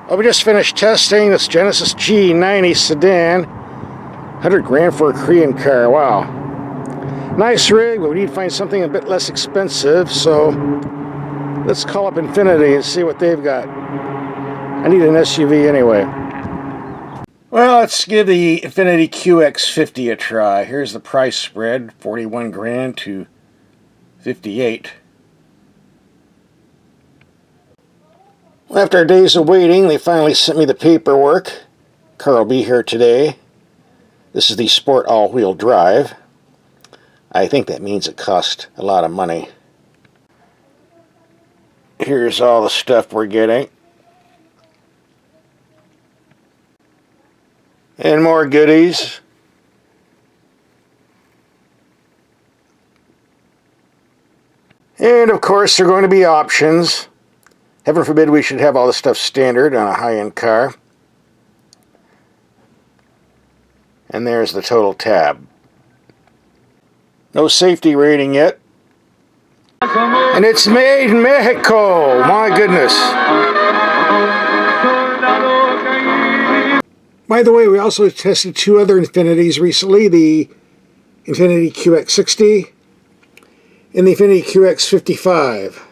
Well, we just finished testing this Genesis G90 sedan. 100 grand for a Korean car. Wow. Nice rig, but we need to find something a bit less expensive, so let's call up Infiniti and see what they've got. I need an SUV anyway. Well, let's give the Infiniti QX50 a try. Here's the price spread, 41 grand to 58. Well, after days of waiting, they finally sent me the paperwork. Car will be here today. This is the Sport all-wheel drive. I think that means it cost a lot of money. Here's all the stuff we're getting. And more goodies. And of course, there are going to be options. Heaven forbid we should have all this stuff standard on a high-end car. And there's the total tab. No safety rating yet. And it's made in Mexico! My goodness. By the way, we also tested two other Infinitis recently. The Infiniti QX60 and the Infiniti QX50.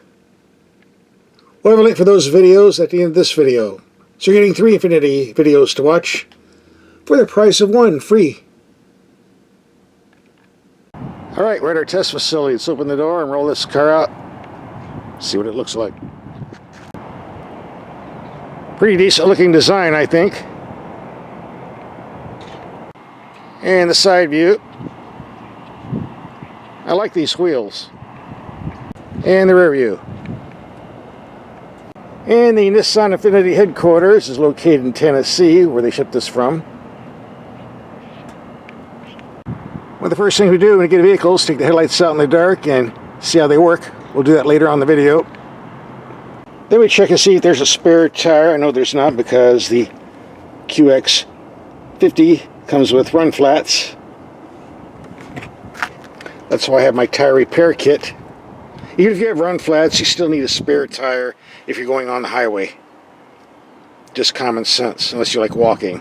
We'll have a link for those videos at the end of this video. So you're getting 3 Infiniti videos to watch for the price of 1 free. Alright, we're at our test facility. Let's open the door and roll this car out. See what it looks like. Pretty decent looking design, I think. And the side view. I like these wheels. And the rear view. And the Nissan Infiniti headquarters is located in Tennessee, where they ship this from. Well, the first thing we do when we get a vehicle is take the headlights out in the dark and see how they work. We'll do that later on in the video. Then we check and see if there's a spare tire. I know there's not because the QX50 comes with run flats. That's why I have my tire repair kit. Even if you have run flats, you still need a spare tire if you're going on the highway. Just common sense, unless you like walking.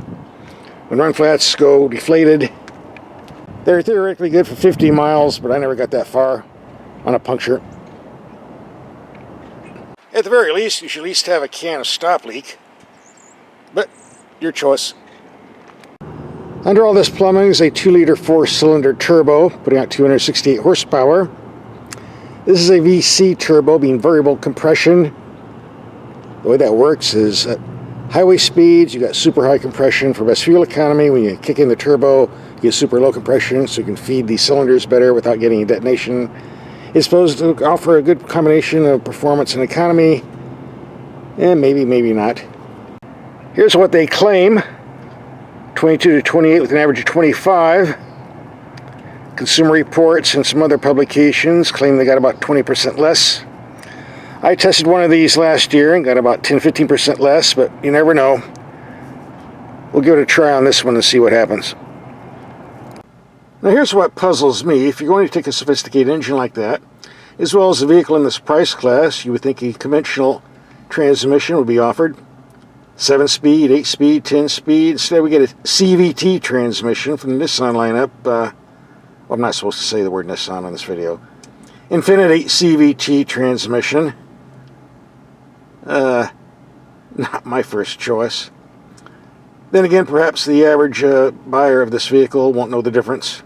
When run flats go deflated, they're theoretically good for 50 miles, but I never got that far on a puncture. At the very least, you should at least have a can of stop leak. But, your choice. Under all this plumbing is a 2-liter 4-cylinder turbo, putting out 268 horsepower. This is a VC turbo, being variable compression. The way that works is at highway speeds, you got super high compression for best fuel economy. When you kick in the turbo, you get super low compression, so you can feed the cylinders better without getting a detonation. It's supposed to offer a good combination of performance and economy, and maybe not. Here's what they claim. 22 to 28 with an average of 25. Consumer Reports and some other publications claim they got about 20% less. I tested one of these last year and got about 10-15% less, but you never know. We'll give it a try on this one and see what happens. Now here's what puzzles me. If you're going to take a sophisticated engine like that, as well as a vehicle in this price class, you would think a conventional transmission would be offered. 7-speed, 8-speed, 10-speed. Instead we get a CVT transmission from the Nissan lineup. Well, I'm not supposed to say the word Nissan on this video. Infiniti CVT transmission. Not my first choice. Then again, perhaps the average buyer of this vehicle won't know the difference.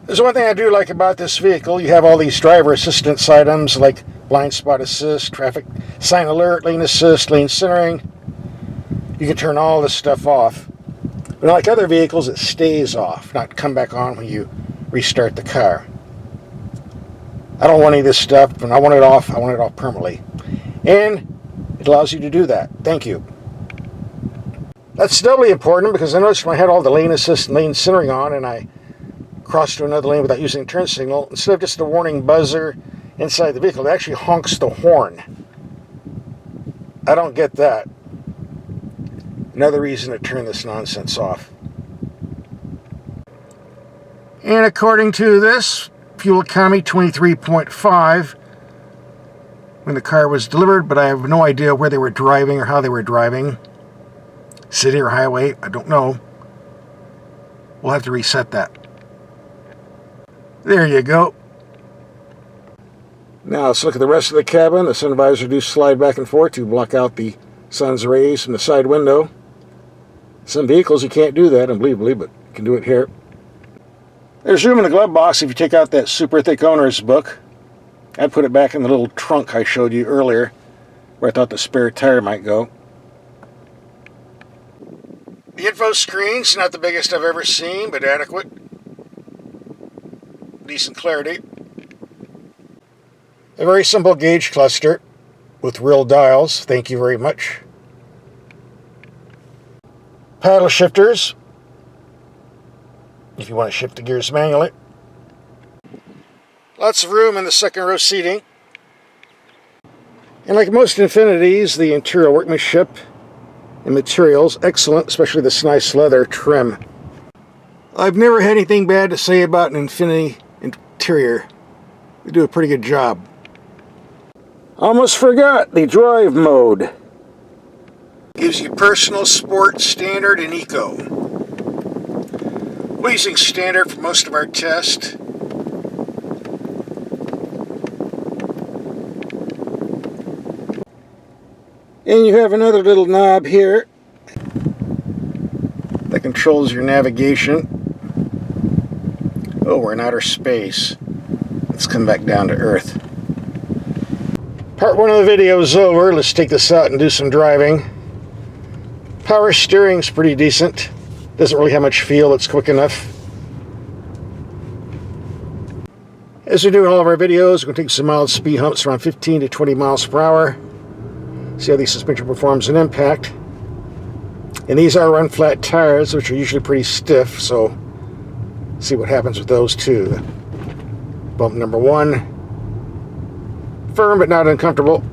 There's one thing I do like about this vehicle. You have all these driver assistance items like blind spot assist, traffic sign alert, lane assist, lane centering. You can turn all this stuff off. But like other vehicles, it stays off, not come back on when you restart the car. I don't want any of this stuff. When I want it off, I want it off permanently. And it allows you to do that. Thank you. That's doubly important because I noticed when I had all the lane assist and lane centering on and I crossed to another lane without using the turn signal, instead of just the warning buzzer inside the vehicle, it actually honks the horn. I don't get that. Another reason to turn this nonsense off. And according to this, fuel economy 23.5. when the car was delivered, but I have no idea where they were driving or how they were driving. City or highway, I don't know. We'll have to reset that. There you go. Now let's look at the rest of the cabin. The sun visor do slide back and forth to block out the sun's rays from the side window. Some vehicles you can't do that, unbelievably, but you can do it here. There's room in the glove box if you take out that super thick owner's book. I'd put it back in the little trunk I showed you earlier, where I thought the spare tire might go. The info screen's not the biggest I've ever seen, but adequate. Decent clarity. A very simple gauge cluster with real dials. Thank you very much. Paddle shifters, if you want to shift the gears manually. Lots of room in the second row seating. And like most Infinitis, the interior workmanship and materials, excellent, especially this nice leather trim. I've never had anything bad to say about an Infiniti interior. They do a pretty good job. Almost forgot the drive mode. Gives you personal, sport, standard, and eco. We're using standard for most of our tests. And you have another little knob here that controls your navigation. Oh, we're in outer space. Let's come back down to Earth. Part one of the video is over. Let's take this out and do some driving. Power steering's pretty decent. Doesn't really have much feel. It's quick enough. As we do in all of our videos, we're going to take some mild speed humps around 15 to 20 miles per hour. See how the suspension performs an impact. And these are run flat tires, which are usually pretty stiff, so see what happens with those too. Bump number one, firm but not uncomfortable.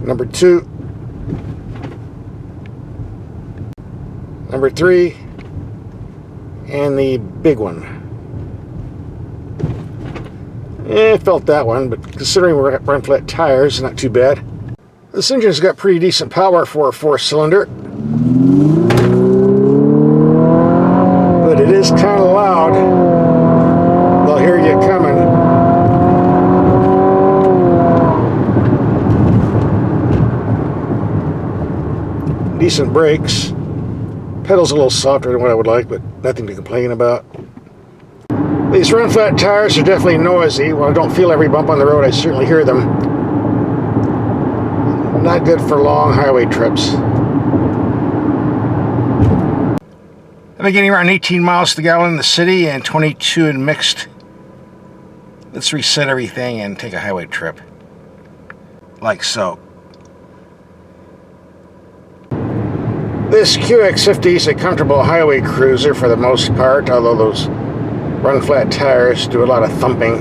Number two, number three, and the big one. Felt that one, but considering we're run flat tires, not too bad. This engine's got pretty decent power for a 4-cylinder, but it is kind of loud. They'll hear you coming. Decent brakes. Pedals a little softer than what I would like, but nothing to complain about. These run flat tires are definitely noisy. While I don't feel every bump on the road, I certainly hear them. Not good for long highway trips. I'm getting around 18 miles to the gallon in the city and 22 in mixed. Let's reset everything and take a highway trip. Like so. This QX50 is a comfortable highway cruiser for the most part, although those run flat tires do a lot of thumping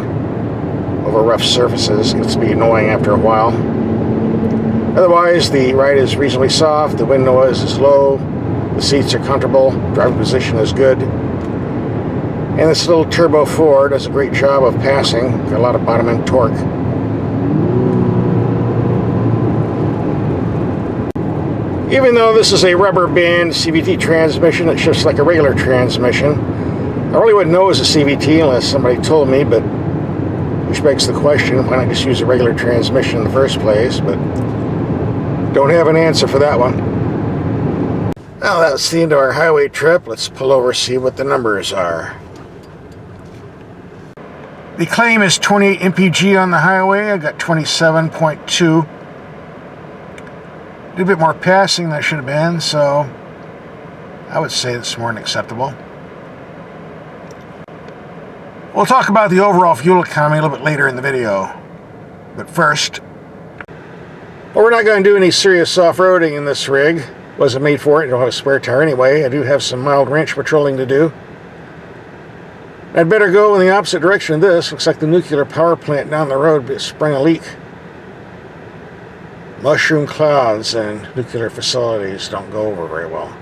over rough surfaces. It gets to be annoying after a while. Otherwise, the ride is reasonably soft, the wind noise is low, the seats are comfortable, driving position is good. And this little Turbo 4 does a great job of passing, got a lot of bottom end torque. Even though this is a rubber band CVT transmission that shifts like a regular transmission, I really wouldn't know it was a CVT unless somebody told me, but which begs the question, why not just use a regular transmission in the first place? But don't have an answer for that one. Well, that's the end of our highway trip. Let's pull over and see what the numbers are. The claim is 28 mpg on the highway. I got 27.2. Did a bit more passing than I should have been, so I would say it's more than acceptable. We'll talk about the overall fuel economy a little bit later in the video. But first, well, we're not going to do any serious off-roading in this rig. Wasn't made for it. I don't have a spare tire anyway. I do have some mild ranch patrolling to do. I'd better go in the opposite direction of this. Looks like the nuclear power plant down the road sprung a leak. Mushroom clouds and nuclear facilities don't go over very well.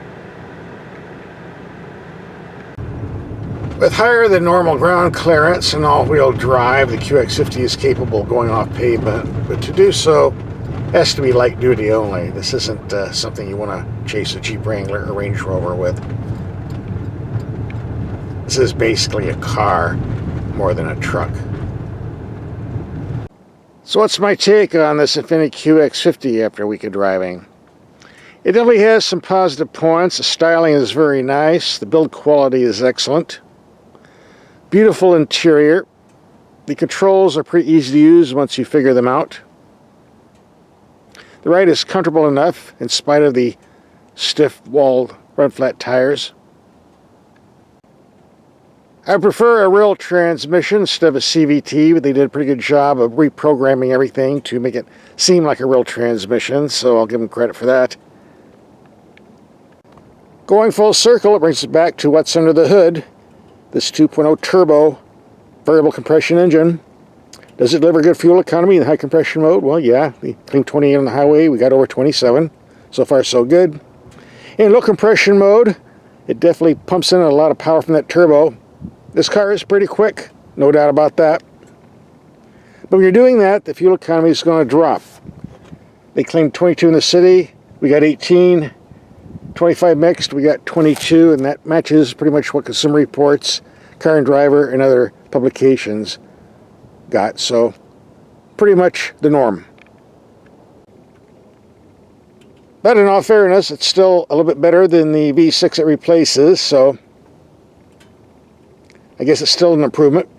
With higher than normal ground clearance and all-wheel drive, the QX50 is capable of going off pavement, but to do so has to be light duty only. This isn't something you want to chase a Jeep Wrangler or Range Rover with. This is basically a car more than a truck. So what's my take on this Infiniti QX50 after a week of driving? It definitely has some positive points. The styling is very nice. The build quality is excellent. Beautiful interior. The controls are pretty easy to use once you figure them out. The ride is comfortable enough in spite of the stiff-walled run-flat tires. I prefer a real transmission instead of a CVT, but they did a pretty good job of reprogramming everything to make it seem like a real transmission, so I'll give them credit for that. Going full circle, it brings us back to what's under the hood. This 2.0 turbo variable compression engine. Does it deliver good fuel economy in high compression mode? Well, yeah. We cleaned 28 on the highway. We got over 27. So far, so good. In low compression mode, it definitely pumps in a lot of power from that turbo. This car is pretty quick, no doubt about that. But when you're doing that, the fuel economy is going to drop. They claimed 22 in the city. We got 18. 25 mixed, we got 22, and that matches pretty much what Consumer Reports, Car and Driver, and other publications got. So, pretty much the norm. But in all fairness, it's still a little bit better than the V6 it replaces, so I guess it's still an improvement.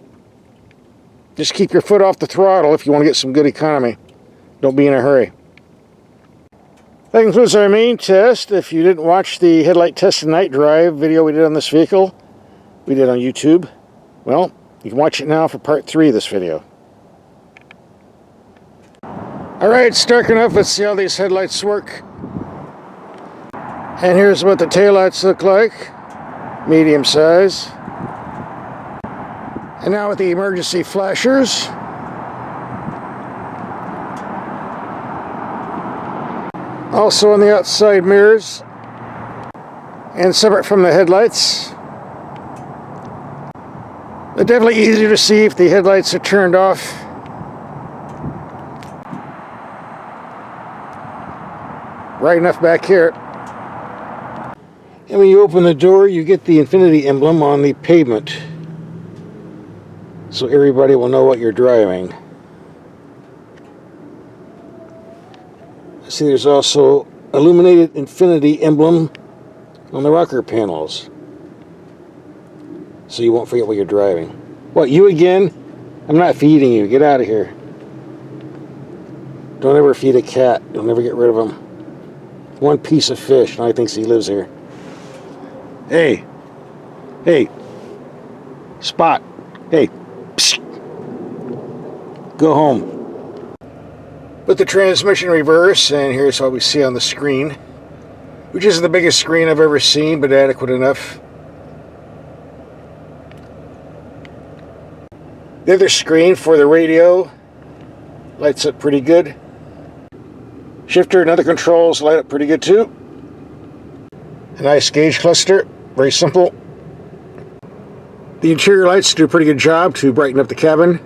Just keep your foot off the throttle if you want to get some good economy. Don't be in a hurry. That concludes our main test. If you didn't watch the headlight test and night drive video we did on this vehicle, we did on YouTube, well, you can watch it now for part 3 of this video. Alright, it's dark enough. Let's see how these headlights work. And here's what the taillights look like. Medium size. And now with the emergency flashers. Also on the outside mirrors. And separate from the headlights. But definitely easier to see if the headlights are turned off. Right enough back here. And when you open the door, you get the Infiniti emblem on the pavement. So everybody will know what you're driving. See, there's also illuminated Infiniti emblem on the rocker panels. So you won't forget what you're driving. What, you again? I'm not feeding you. Get out of here. Don't ever feed a cat. You'll never get rid of him. One piece of fish, now he thinks he lives here. Hey. Hey. Spot. Hey. Psst. Go home. Put the transmission in reverse, and here's what we see on the screen. Which isn't the biggest screen I've ever seen, but adequate enough. The other screen for the radio lights up pretty good. Shifter and other controls light up pretty good too. A nice gauge cluster, very simple. The interior lights do a pretty good job to brighten up the cabin.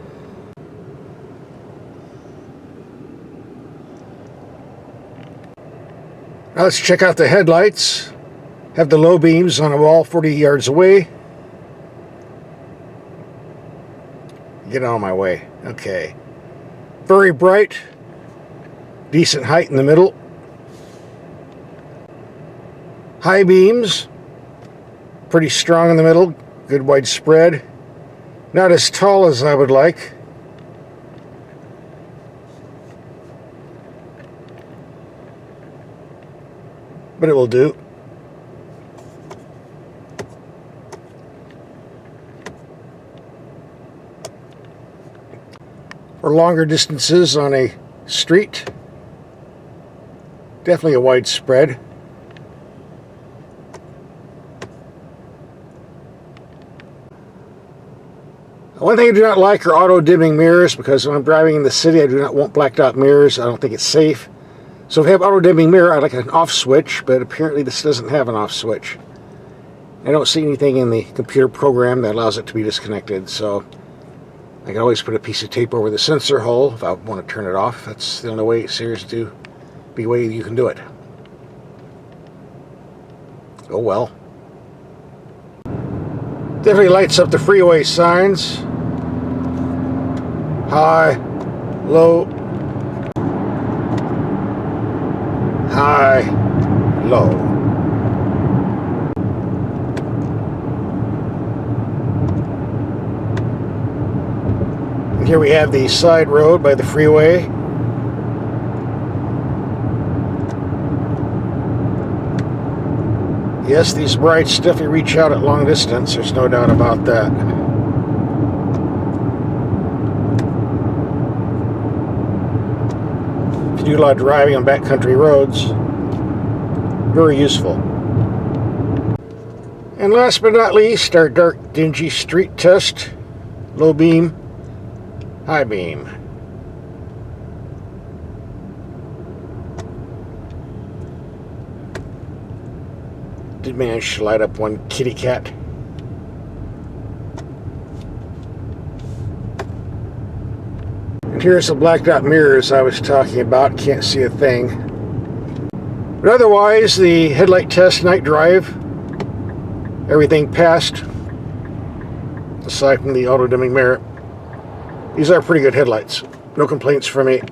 Now let's check out the headlights. Have the low beams on a wall 40 yards away. Get out of my way. Okay. Very bright. Decent height in the middle. High beams. Pretty strong in the middle. Good widespread. Not as tall as I would like. But it will do. For longer distances on a street. Definitely a wide spread. One thing I do not like are auto-dimming mirrors, because when I'm driving in the city I do not want blacked out mirrors. I don't think it's safe. So if you have auto-dimming mirror, I'd like an off switch, but apparently this doesn't have an off switch. I don't see anything in the computer program that allows it to be disconnected, so I can always put a piece of tape over the sensor hole if I want to turn it off. That's the only way, serious to be way you can do it. Oh well. Definitely lights up the freeway signs. High, low, high, low. And here we have the side road by the freeway. Yes, these brights definitely reach out at long distance, there's no doubt about that. If you do a lot of driving on backcountry roads, very useful. And last but not least, our dark, dingy street test. Low beam, high beam. Did manage to light up one kitty cat. And here's the blacked out mirrors I was talking about. Can't see a thing. But otherwise, the headlight test, night drive, everything passed. Aside from the auto dimming mirror. These are pretty good headlights. No complaints from me.